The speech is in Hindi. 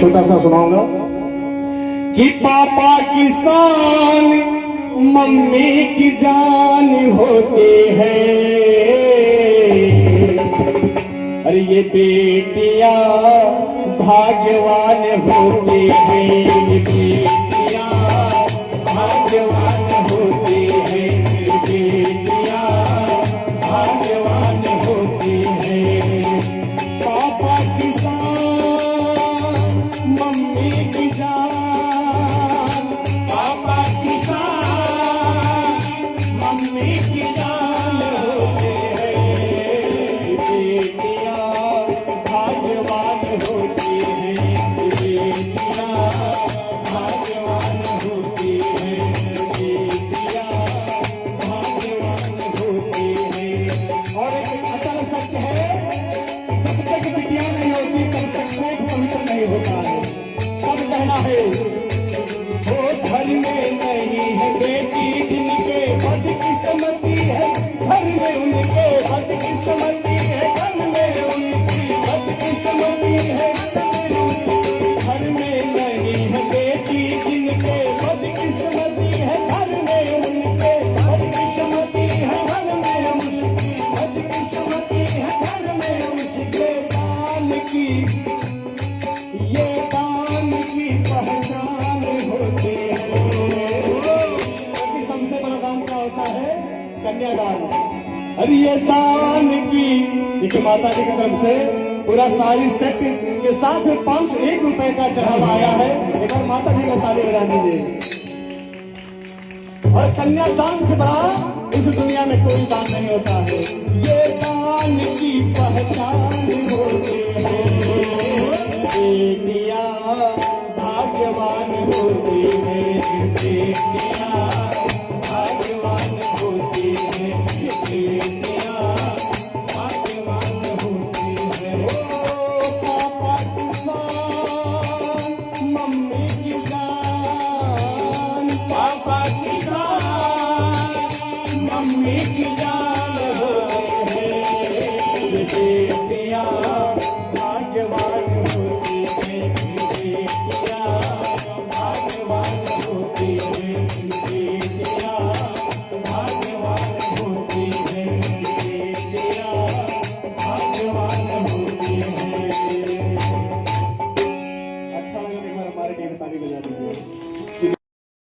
छोटा सा सुनाऊंगा कि पापा की शान मम्मी की जान होते हैं। अरे ये बेटियां भाग्यवान होते हैं, ये बेटियां भाग्यवान होते हैं, ये बेटियां भाग्यवान होती हैं। पापा की शान मम्मी की जान, पापा की शान मम्मी की जान होते हैं। बेटियां भाग्यवान होती हैं, बेटियां भाग्यवान होती हैं, बेटियां भाग्यवान होती हैं। और एक अचल सत्य है, जब तक बिटिया नहीं होती तब तक कोई पवित्र नहीं होता है। तब कहना है वो घर में नहीं है बेटी जिनके बदकिस्मती है, घर में उनके बदकिस्मती है, घर में उनकी बदकिस्मती है। घर में नहीं है बेटी जिनके बदकिस्मती है, घर में उनके बदकिस्मती है, घर में उनकी बदकिस्मती है, घर में उसके दान की, ये दान की पहचान होती है। क्योंकि सबसे बड़ा दान क्या होता है? कन्यादान। अरे ये दान की, देखिए माता जी की तरफ से पूरा सारी सेट के साथ 501 रुपए का चढ़ावा आया है। एक बार माता जी का ताली बजा दीजिए। और कन्यादान से बड़ा इस दुनिया में कोई दान नहीं होता है। ये दान की पहचान होती है, बेटियां भाग्यवान होती हैं, बेटियां